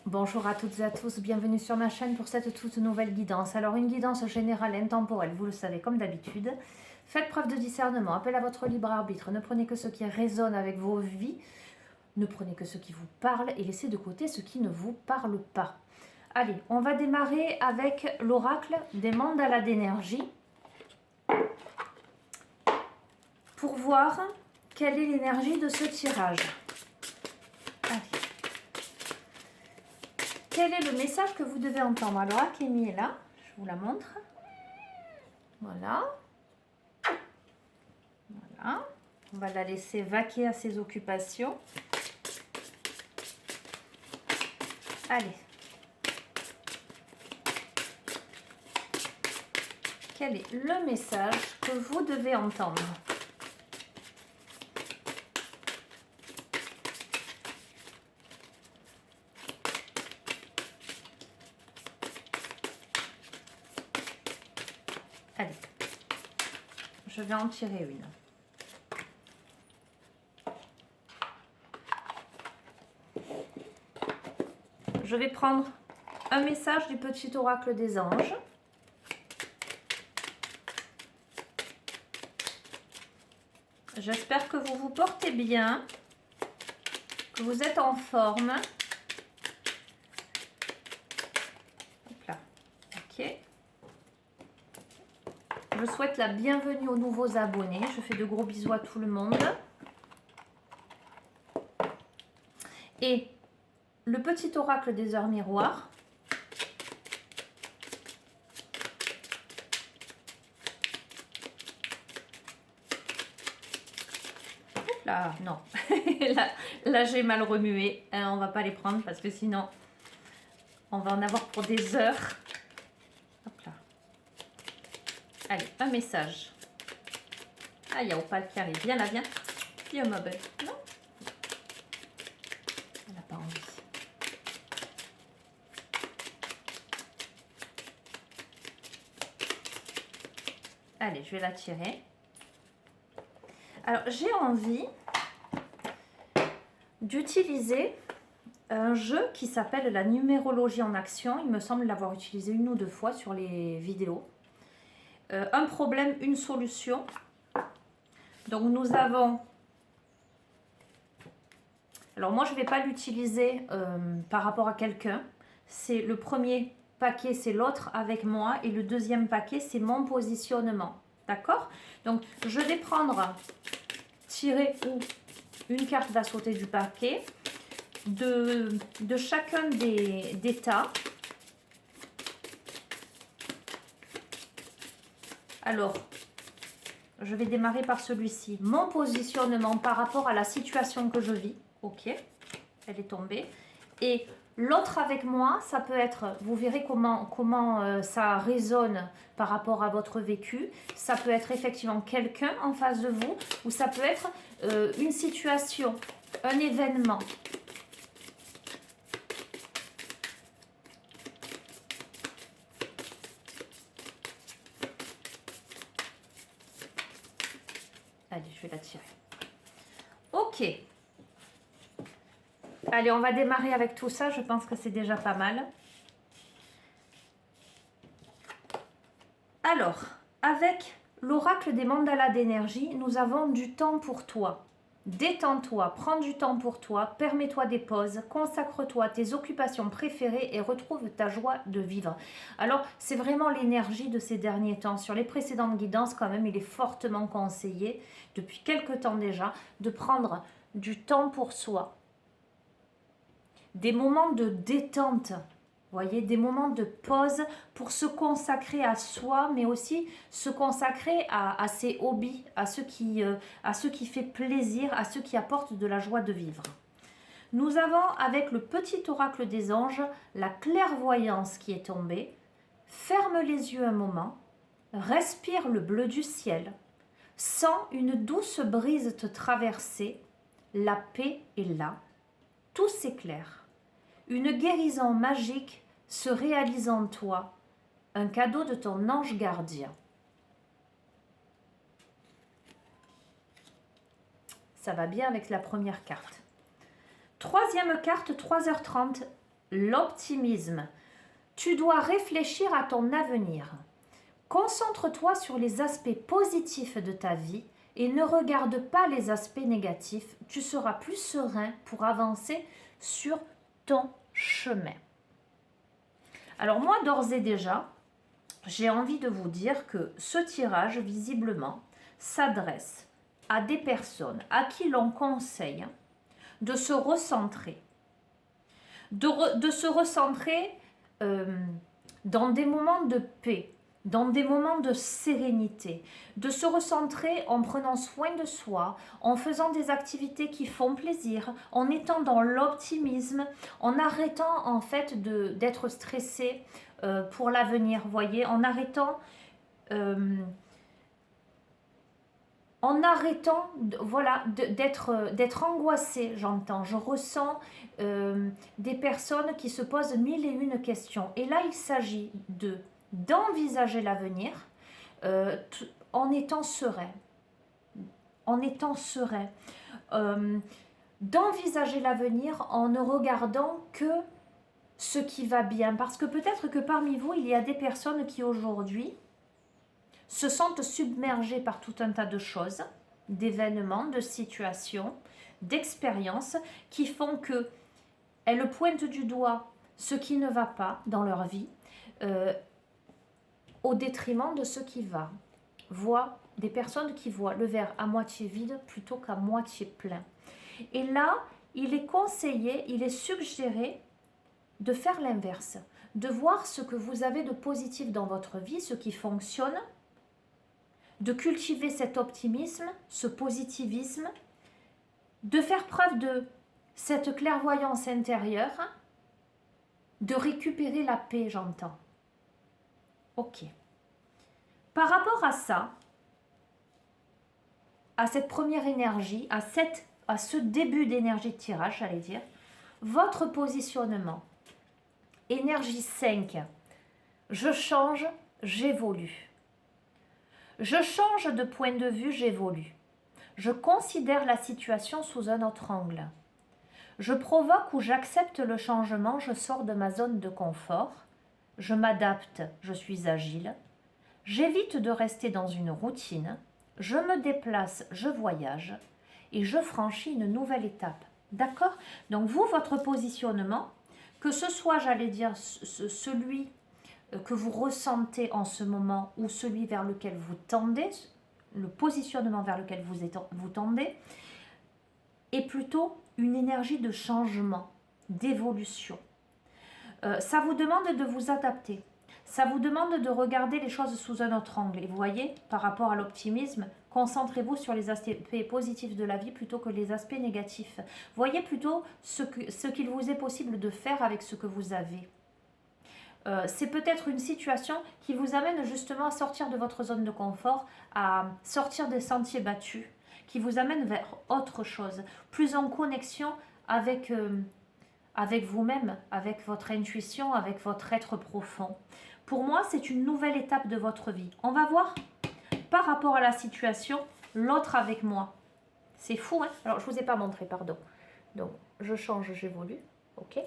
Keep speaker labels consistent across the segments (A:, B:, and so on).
A: Bonjour à toutes et à tous, bienvenue sur ma chaîne pour cette toute nouvelle guidance. Alors une guidance générale intemporelle, vous le savez comme d'habitude. Faites preuve de discernement, appel à votre libre arbitre, ne prenez que ce qui résonne avec vos vies, ne prenez que ce qui vous parle et laissez de côté ce qui ne vous parle pas. Allez, on va démarrer avec l'oracle des mandalas d'énergie pour voir quelle est l'énergie de ce tirage. Allez. Quel est le message que vous devez entendre? Alors, Akemi est là, je vous la montre. Voilà. Voilà. On va la laisser vaquer à ses occupations. Allez. Quel est le message que vous devez entendre? Allez. Je vais en tirer une. Je vais prendre un message du petit oracle des anges. J'espère que vous vous portez bien, que vous êtes en forme. Hop là. Ok. Je souhaite la bienvenue aux nouveaux abonnés. Je fais de gros bisous à tout le monde. Et le petit oracle des heures miroirs. Là, non. là j'ai mal remué. On va pas les prendre parce que sinon, on va en avoir pour des heures. Hop là. Allez, un message. Ah, il y a Opal qui arrive. Viens là, viens. Viens, ma belle. Non. Elle n'a pas envie. Allez, je vais la tirer. Alors, j'ai envie d'utiliser un jeu qui s'appelle la numérologie en action. Il me semble l'avoir utilisé une ou deux fois sur les vidéos. Un problème, une solution. Donc, nous avons... Alors, moi, je ne vais pas l'utiliser par rapport à quelqu'un. C'est le premier paquet, c'est l'autre avec moi. Et le deuxième paquet, c'est mon positionnement. D'accord? Donc, je vais prendre, tirer ou une carte va sauter du paquet de chacun des tas. Alors, je vais démarrer par celui-ci. Mon positionnement par rapport à la situation que je vis. Ok, elle est tombée. Et l'autre avec moi, ça peut être, vous verrez comment ça résonne par rapport à votre vécu. Ça peut être effectivement quelqu'un en face de vous ou ça peut être une situation, un événement. Allez, je vais la tirer. Ok. Allez, on va démarrer avec tout ça. Je pense que c'est déjà pas mal. Alors, avec l'oracle des mandalas d'énergie, nous avons du temps pour toi. Détends-toi, prends du temps pour toi, permets-toi des pauses, consacre-toi à tes occupations préférées et retrouve ta joie de vivre. Alors, c'est vraiment l'énergie de ces derniers temps. Sur les précédentes guidances, quand même, il est fortement conseillé, depuis quelque temps déjà, de prendre du temps pour soi. Des moments de détente, voyez, des moments de pause pour se consacrer à soi, mais aussi se consacrer à ses hobbies, à ce qui fait plaisir, à ce qui apporte de la joie de vivre. Nous avons avec le petit oracle des anges la clairvoyance qui est tombée. Ferme les yeux un moment, respire le bleu du ciel, sens une douce brise te traverser, la paix est là, tout s'éclaire. Une guérison magique se réalise en toi, un cadeau de ton ange gardien. Ça va bien avec la première carte. Troisième carte, 3h30, l'optimisme. Tu dois réfléchir à ton avenir. Concentre-toi sur les aspects positifs de ta vie et ne regarde pas les aspects négatifs. Tu seras plus serein pour avancer sur ton chemin. Alors moi, d'ores et déjà, j'ai envie de vous dire que ce tirage, visiblement, s'adresse à des personnes à qui l'on conseille de se recentrer. De se recentrer dans des moments de paix, dans des moments de sérénité, de se recentrer en prenant soin de soi, en faisant des activités qui font plaisir, en étant dans l'optimisme, en arrêtant en fait d'être stressé pour l'avenir, voyez, en arrêtant voilà, d'être angoissé, j'entends. Je ressens des personnes qui se posent mille et une questions. Et là, il s'agit d'envisager l'avenir en étant serein. En étant serein. D'envisager l'avenir en ne regardant que ce qui va bien. Parce que peut-être que parmi vous, il y a des personnes qui aujourd'hui se sentent submergées par tout un tas de choses, d'événements, de situations, d'expériences qui font qu'elles pointent du doigt ce qui ne va pas dans leur vie au détriment de ce qui va. Des personnes qui voient le verre à moitié vide plutôt qu'à moitié plein. Et là, il est conseillé, il est suggéré de faire l'inverse, de voir ce que vous avez de positif dans votre vie, ce qui fonctionne, de cultiver cet optimisme, ce positivisme, de faire preuve de cette clairvoyance intérieure, de récupérer la paix, j'entends. Ok. Par rapport à ça, à cette première énergie, à ce début d'énergie de tirage, j'allais dire, votre positionnement, énergie 5, je change, j'évolue. Je change de point de vue, j'évolue. Je considère la situation sous un autre angle. Je provoque ou j'accepte le changement, je sors de ma zone de confort. Je m'adapte, je suis agile. J'évite de rester dans une routine. Je me déplace, je voyage. Et je franchis une nouvelle étape. D'accord? Donc vous, votre positionnement, que ce soit, j'allais dire, celui que vous ressentez en ce moment ou celui vers lequel vous tendez, le positionnement vers lequel vous tendez, est plutôt une énergie de changement, d'évolution. Ça vous demande de vous adapter. Ça vous demande de regarder les choses sous un autre angle. Et vous voyez, par rapport à l'optimisme, concentrez-vous sur les aspects positifs de la vie plutôt que les aspects négatifs. Voyez plutôt ce qu'il vous est possible de faire avec ce que vous avez. C'est peut-être une situation qui vous amène justement à sortir de votre zone de confort, à sortir des sentiers battus, qui vous amène vers autre chose, plus en connexion avec vous-même, avec votre intuition, avec votre être profond. Pour moi, c'est une nouvelle étape de votre vie. On va voir par rapport à la situation, l'autre avec moi. C'est fou, hein? Alors, je ne vous ai pas montré, pardon. Donc, je change, j'évolue. Ok.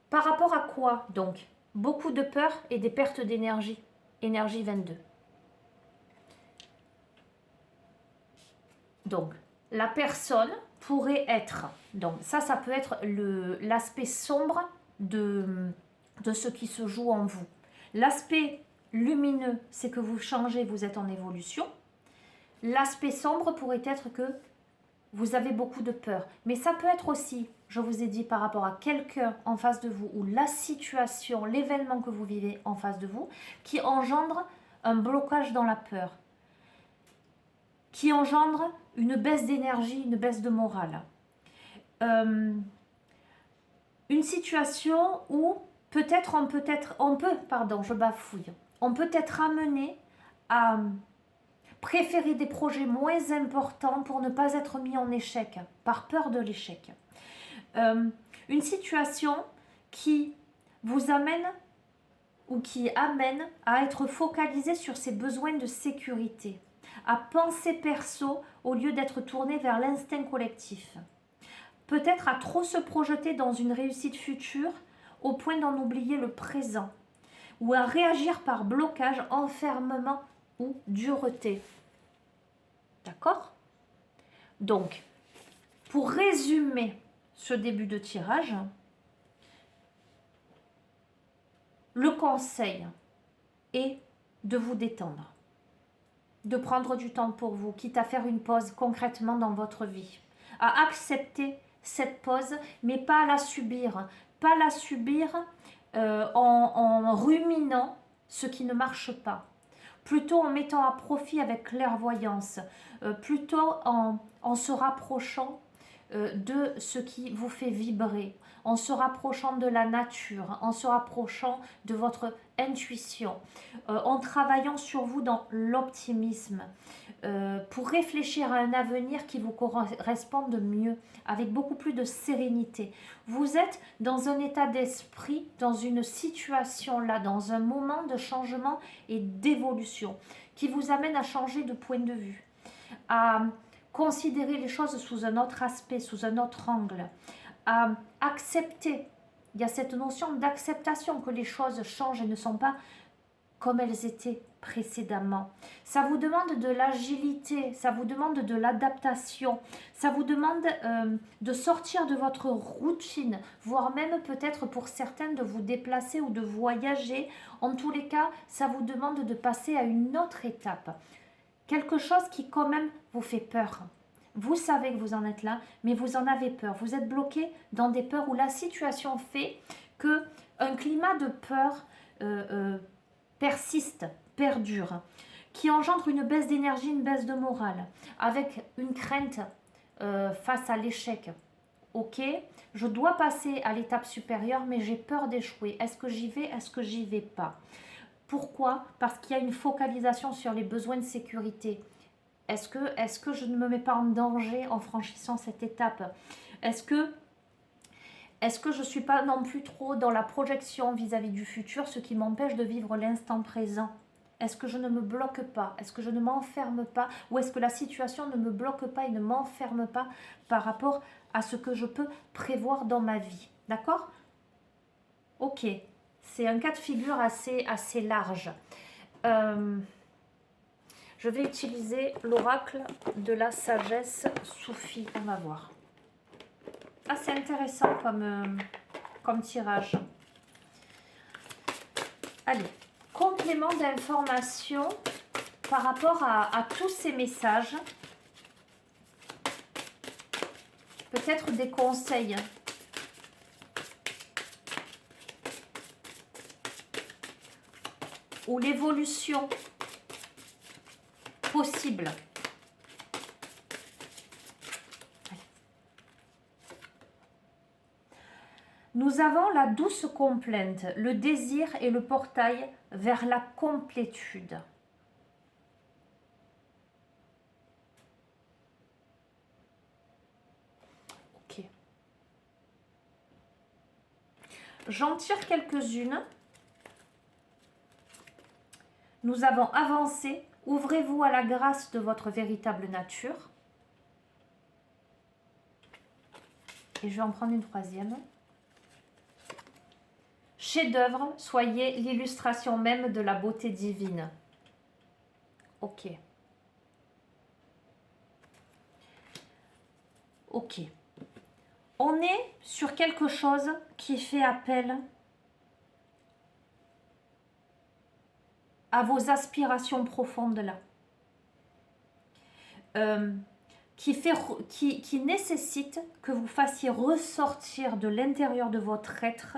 A: Par rapport à quoi, donc? Beaucoup de peur et des pertes d'énergie. Énergie 22. Donc, la personne pourrait être... Donc, ça peut être l'aspect sombre de ce qui se joue en vous. L'aspect lumineux, c'est que vous changez, vous êtes en évolution. L'aspect sombre pourrait être que vous avez beaucoup de peur. Mais ça peut être aussi, je vous ai dit, par rapport à quelqu'un en face de vous ou la situation, l'événement que vous vivez en face de vous, qui engendre un blocage dans la peur, qui engendre une baisse d'énergie, une baisse de morale. Une situation où peut-être on peut être amené à préférer des projets moins importants pour ne pas être mis en échec, par peur de l'échec. Une situation qui vous amène ou qui amène à être focalisé sur ses besoins de sécurité, à penser perso au lieu d'être tourné vers l'instinct collectif. Peut-être à trop se projeter dans une réussite future au point d'en oublier le présent, ou à réagir par blocage, enfermement ou dureté. D'accord? Donc, pour résumer ce début de tirage, le conseil est de vous détendre, de prendre du temps pour vous, quitte à faire une pause concrètement dans votre vie, à accepter cette pause, mais pas à la subir, pas la subir en ruminant ce qui ne marche pas, plutôt en mettant à profit avec clairvoyance, plutôt en se rapprochant de ce qui vous fait vibrer, en se rapprochant de la nature, en se rapprochant de votre intuition, en travaillant sur vous dans l'optimisme, pour réfléchir à un avenir qui vous corresponde mieux, avec beaucoup plus de sérénité. Vous êtes dans un état d'esprit, dans une situation là, dans un moment de changement et d'évolution, qui vous amène à changer de point de vue, à considérer les choses sous un autre aspect, sous un autre angle, à accepter. Il y a cette notion d'acceptation que les choses changent et ne sont pas comme elles étaient précédemment. Ça vous demande de l'agilité, ça vous demande de l'adaptation, ça vous demande de sortir de votre routine, voire même peut-être pour certains de vous déplacer ou de voyager. En tous les cas, ça vous demande de passer à une autre étape. Quelque chose qui quand même vous fait peur. Vous savez que vous en êtes là, mais vous en avez peur. Vous êtes bloqué dans des peurs où la situation fait que un climat de peur persiste, perdure, qui engendre une baisse d'énergie, une baisse de morale, avec une crainte face à l'échec. Ok, je dois passer à l'étape supérieure, mais j'ai peur d'échouer. Est-ce que j'y vais? Est-ce que j'y vais pas? Pourquoi? Parce qu'il y a une focalisation sur les besoins de sécurité. Est-ce que je ne me mets pas en danger en franchissant cette étape? Est-ce que je ne suis pas non plus trop dans la projection vis-à-vis du futur, ce qui m'empêche de vivre l'instant présent? Est-ce que je ne me bloque pas? Est-ce que je ne m'enferme pas? Ou est-ce que la situation ne me bloque pas et ne m'enferme pas par rapport à ce que je peux prévoir dans ma vie? D'accord? Ok. C'est un cas de figure assez large. Je vais utiliser l'oracle de la sagesse soufie. On va voir. Ah, c'est intéressant comme tirage. Allez, complément d'information par rapport à tous ces messages. Peut-être des conseils. Ou l'évolution possible. Nous avons la douce complainte, le désir et le portail vers la complétude. Ok. J'en tire quelques-unes. Nous avons avancé. Ouvrez-vous à la grâce de votre véritable nature. Et je vais en prendre une troisième. Chef-d'œuvre, soyez l'illustration même de la beauté divine. Ok. Ok. On est sur quelque chose qui fait appel à vos aspirations profondes là. Qui nécessite que vous fassiez ressortir de l'intérieur de votre être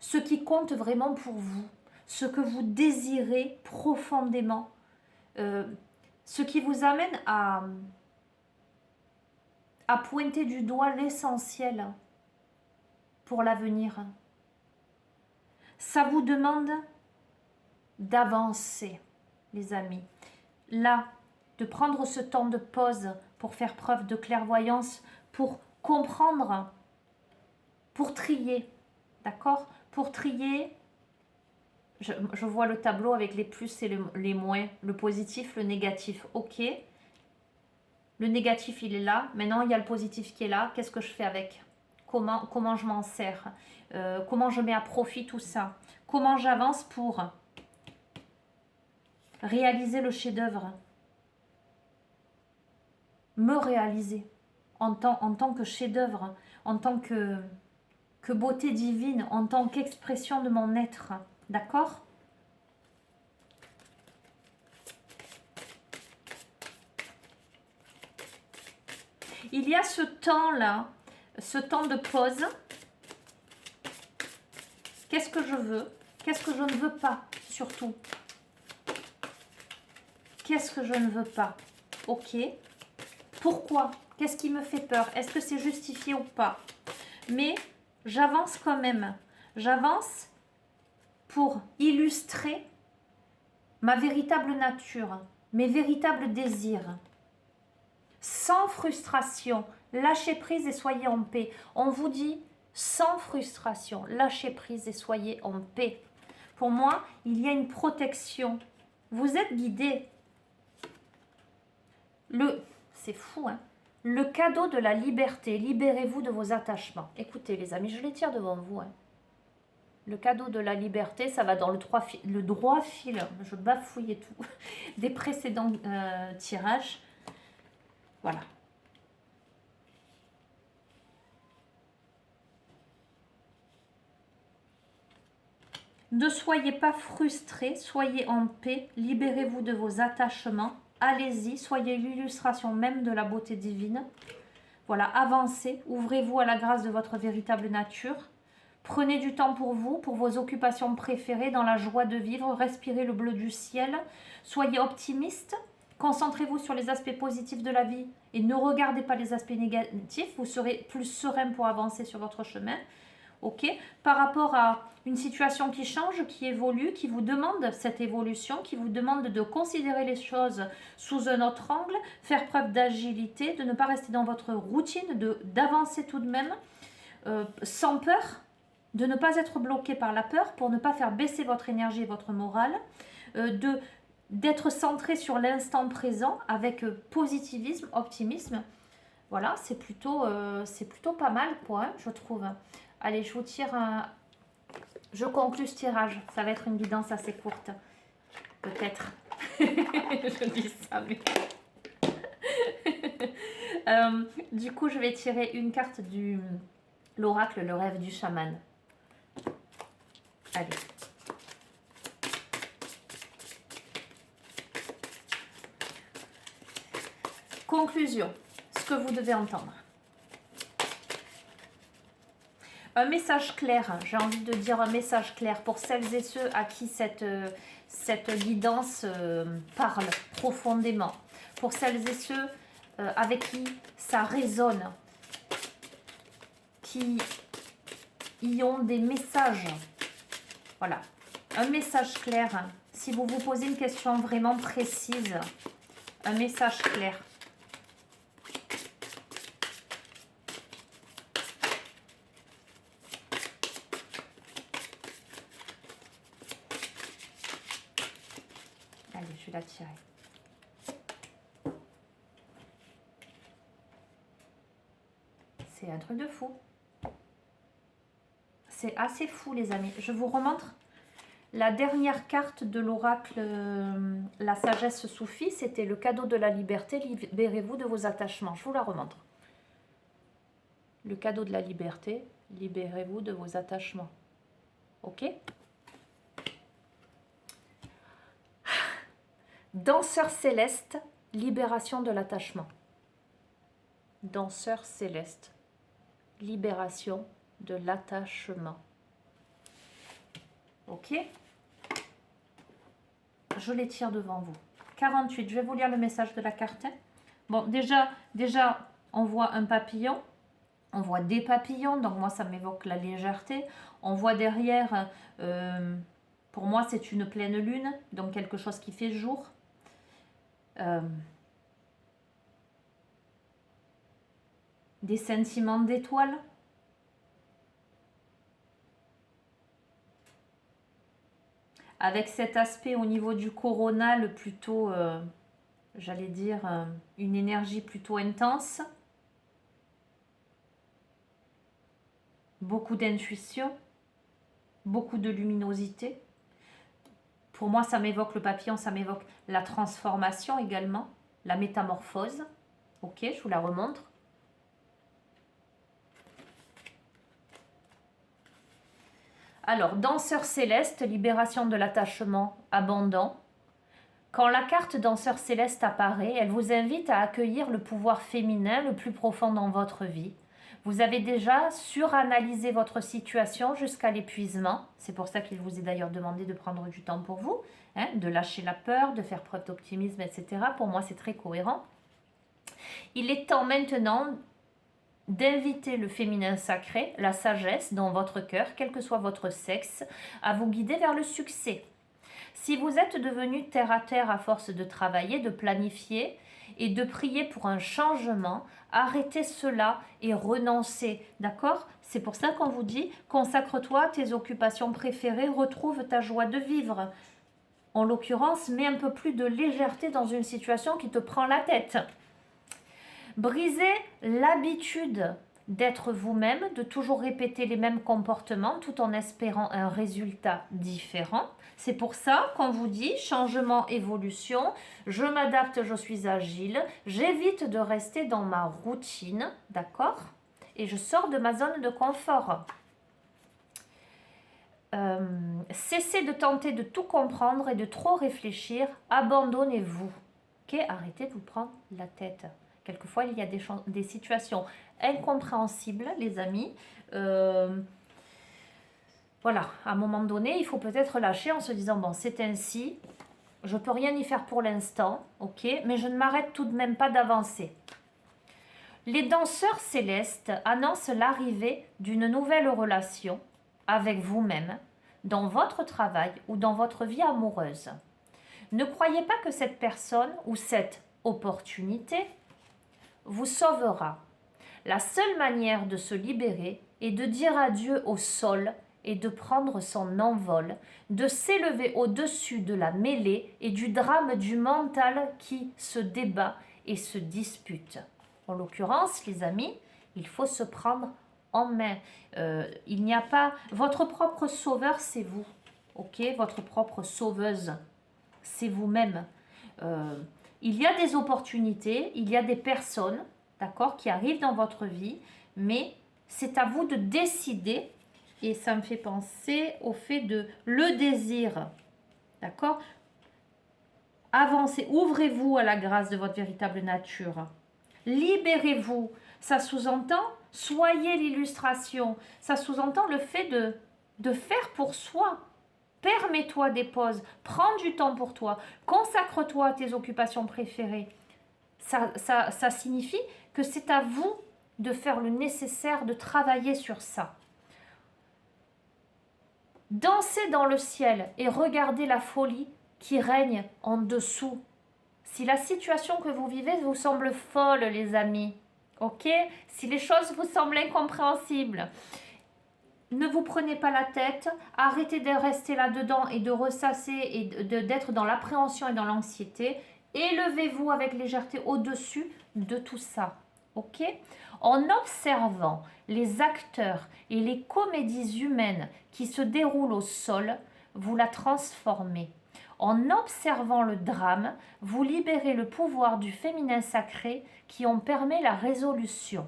A: ce qui compte vraiment pour vous, ce que vous désirez profondément, ce qui vous amène à pointer du doigt l'essentiel pour l'avenir. Ça vous demande d'avancer, les amis. Là, de prendre ce temps de pause pour faire preuve de clairvoyance, pour comprendre, pour trier, d'accord? Pour trier, je vois le tableau avec les plus et les moins, le positif, le négatif, ok. Le négatif, il est là. Maintenant, il y a le positif qui est là. Qu'est-ce que je fais avec? comment je m'en sers, comment je mets à profit tout ça, comment j'avance pour réaliser le chef-d'œuvre, me réaliser en tant que chef-d'œuvre, en tant que beauté divine, en tant qu'expression de mon être. D'accord? Il y a ce temps-là, ce temps de pause. Qu'est-ce que je veux? Qu'est-ce que je ne veux pas, surtout? Qu'est-ce que je ne veux pas? Ok. Pourquoi? Qu'est-ce qui me fait peur? Est-ce que c'est justifié ou pas? Mais j'avance quand même. J'avance pour illustrer ma véritable nature, mes véritables désirs. Sans frustration, lâchez prise et soyez en paix. On vous dit sans frustration, lâchez prise et soyez en paix. Pour moi, il y a une protection. Vous êtes guidés. C'est fou, hein? Le cadeau de la liberté. Libérez-vous de vos attachements. Écoutez, les amis, je les tire devant vous. Hein. Le cadeau de la liberté, ça va dans le droit fil. Je bafouille et tout. Des précédents tirages. Voilà. Ne soyez pas frustrés, soyez en paix, libérez-vous de vos attachements, allez-y, soyez l'illustration même de la beauté divine. Voilà, avancez, ouvrez-vous à la grâce de votre véritable nature. Prenez du temps pour vous, pour vos occupations préférées, dans la joie de vivre, respirez le bleu du ciel, soyez optimiste, concentrez-vous sur les aspects positifs de la vie et ne regardez pas les aspects négatifs, vous serez plus serein pour avancer sur votre chemin. Ok, par rapport à une situation qui change, qui évolue, qui vous demande cette évolution, qui vous demande de considérer les choses sous un autre angle, faire preuve d'agilité, de ne pas rester dans votre routine, d'avancer tout de même, sans peur, de ne pas être bloqué par la peur pour ne pas faire baisser votre énergie et votre morale, d'être centré sur l'instant présent avec positivisme, optimisme. Voilà, c'est plutôt pas mal, quoi, hein, je trouve. Allez, je vous tire un... Je conclus ce tirage. Ça va être une guidance assez courte. Peut-être. Je dis ça, mais... du coup, je vais tirer une carte du... l'oracle, le rêve du chaman. Allez. Conclusion. Ce que vous devez entendre. Un message clair, j'ai envie de dire un message clair pour celles et ceux à qui cette guidance parle profondément. Pour celles et ceux avec qui ça résonne, qui y ont des messages. Voilà, un message clair. Si vous vous posez une question vraiment précise, un message clair. Allez, je vais la tirer. C'est un truc de fou. C'est assez fou, les amis. Je vous remontre la dernière carte de l'oracle, la sagesse soufie. C'était le cadeau de la liberté. Libérez-vous de vos attachements. Je vous la remontre. Le cadeau de la liberté. Libérez-vous de vos attachements. Ok ? Danseur céleste, libération de l'attachement. Danseur céleste, libération de l'attachement. Ok? Je les tire devant vous. 48, je vais vous lire le message de la carte. Bon, déjà on voit un papillon. On voit des papillons, donc moi ça m'évoque la légèreté. On voit derrière, pour moi c'est une pleine lune, donc quelque chose qui fait jour. Des sentiments d'étoiles. Avec cet aspect au niveau du coronal plutôt, j'allais dire, une énergie plutôt intense. beaucoup d'intuition, beaucoup de luminosité. Pour moi, ça m'évoque le papillon, ça m'évoque la transformation également, la métamorphose. Ok, je vous la remontre. Alors, danseur céleste, libération de l'attachement, abandon. Quand la carte danseur céleste apparaît, elle vous invite à accueillir le pouvoir féminin le plus profond dans votre vie. Vous avez déjà suranalysé votre situation jusqu'à l'épuisement. C'est pour ça qu'il vous est d'ailleurs demandé de prendre du temps pour vous, hein, de lâcher la peur, de faire preuve d'optimisme, etc. Pour moi, c'est très cohérent. Il est temps maintenant d'inviter le féminin sacré, la sagesse dans votre cœur, quel que soit votre sexe, à vous guider vers le succès. Si vous êtes devenu terre à terre à force de travailler, de planifier et de prier pour un changement, arrêtez cela et renoncez, d'accord? C'est pour ça qu'on vous dit, consacre-toi à tes occupations préférées, retrouve ta joie de vivre. En l'occurrence, mets un peu plus de légèreté dans une situation qui te prend la tête. Brisez l'habitude d'être vous-même, de toujours répéter les mêmes comportements tout en espérant un résultat différent. C'est pour ça qu'on vous dit changement, évolution, je m'adapte, je suis agile, j'évite de rester dans ma routine, d'accord? Et je sors de ma zone de confort. Cessez de tenter de tout comprendre et de trop réfléchir, abandonnez-vous. Ok, arrêtez de vous prendre la tête. Quelquefois, il y a des situations incompréhensibles, les amis. Voilà, à un moment donné, il faut peut-être lâcher en se disant, bon, c'est ainsi, je ne peux rien y faire pour l'instant, ok, mais je ne m'arrête tout de même pas d'avancer. Les danseurs célestes annoncent l'arrivée d'une nouvelle relation avec vous-même, dans votre travail ou dans votre vie amoureuse. Ne croyez pas que cette personne ou cette opportunité vous sauvera. La seule manière de se libérer est de dire adieu au sol et de prendre son envol, de s'élever au-dessus de la mêlée et du drame du mental qui se débat et se dispute. En l'occurrence, les amis, il faut se prendre en main. Il n'y a pas... Votre propre sauveur, c'est vous. Ok? Votre propre sauveuse, c'est vous-même. Il y a des opportunités, il y a des personnes, d'accord, qui arrivent dans votre vie, mais c'est à vous de décider, et ça me fait penser au fait de le désir, d'accord? Avancez, ouvrez-vous à la grâce de votre véritable nature. Libérez-vous. Ça sous-entend, soyez l'illustration. Ça sous-entend le fait de faire pour soi. Permets-toi des pauses, prends du temps pour toi, consacre-toi à tes occupations préférées. Ça signifie que c'est à vous de faire le nécessaire, de travailler sur ça. Dansez dans le ciel et regardez la folie qui règne en dessous. Si la situation que vous vivez vous semble folle, les amis, ok? Si les choses vous semblent incompréhensibles, ne vous prenez pas la tête, arrêtez de rester là-dedans et de ressasser et d'être dans l'appréhension et dans l'anxiété. Élevez-vous avec légèreté au-dessus de tout ça. Ok? En observant les acteurs et les comédies humaines qui se déroulent au sol, vous la transformez. En observant le drame, vous libérez le pouvoir du féminin sacré qui en permet la résolution.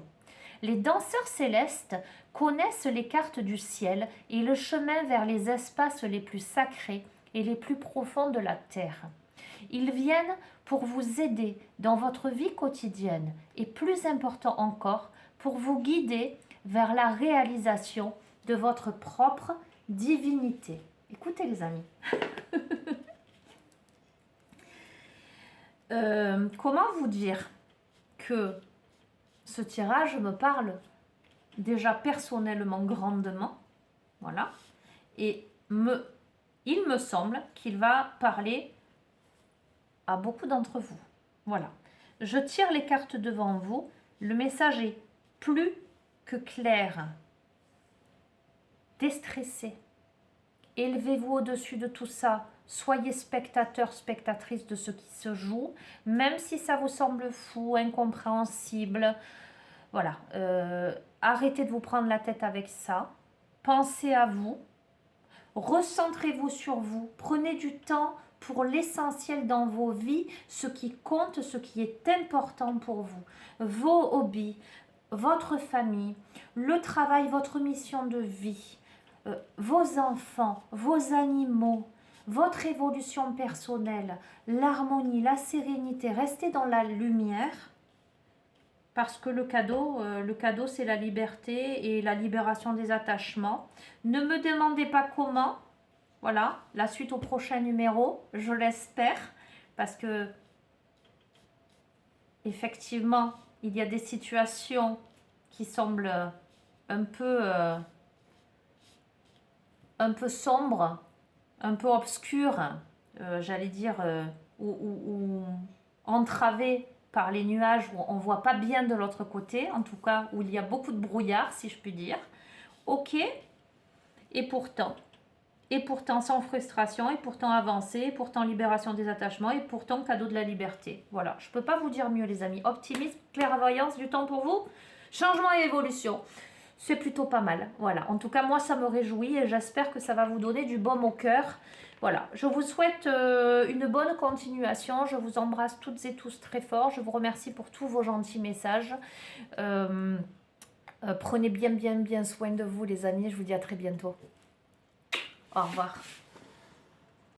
A: Les danseurs célestes connaissent les cartes du ciel et le chemin vers les espaces les plus sacrés et les plus profonds de la terre. Ils viennent pour vous aider dans votre vie quotidienne et plus important encore, pour vous guider vers la réalisation de votre propre divinité. Écoutez les amis. Comment vous dire que ce tirage me parle déjà personnellement grandement, voilà, et il me semble qu'il va parler à beaucoup d'entre vous. Voilà, je tire les cartes devant vous, le message est plus que clair. Déstressez, élevez-vous au-dessus de tout ça, soyez spectateur, spectatrice de ce qui se joue, même si ça vous semble fou, incompréhensible. Voilà. Arrêtez de vous prendre la tête avec ça. Pensez à vous. Recentrez-vous sur vous. Prenez du temps pour l'essentiel dans vos vies, ce qui compte, ce qui est important pour vous. Vos hobbies, votre famille, le travail, votre mission de vie, vos enfants, vos animaux, votre évolution personnelle, l'harmonie, la sérénité. Restez dans la lumière. Parce que le cadeau, c'est la liberté et la libération des attachements. Ne me demandez pas comment. Voilà, la suite au prochain numéro, je l'espère. Parce que, effectivement, il y a des situations qui semblent un peu sombres, un peu obscures, j'allais dire, ou entravées par les nuages, où on ne voit pas bien de l'autre côté, en tout cas où il y a beaucoup de brouillard, si je puis dire. Ok, et pourtant sans frustration, et pourtant avancé, et pourtant libération des attachements, et pourtant cadeau de la liberté. Voilà, je ne peux pas vous dire mieux les amis. Optimisme, clairvoyance, du temps pour vous, changement et évolution. C'est plutôt pas mal. Voilà, en tout cas moi ça me réjouit et j'espère que ça va vous donner du baume au cœur. Voilà, je vous souhaite une bonne continuation. Je vous embrasse toutes et tous très fort. Je vous remercie pour tous vos gentils messages. Prenez bien soin de vous les amis. Je vous dis à très bientôt. Au revoir.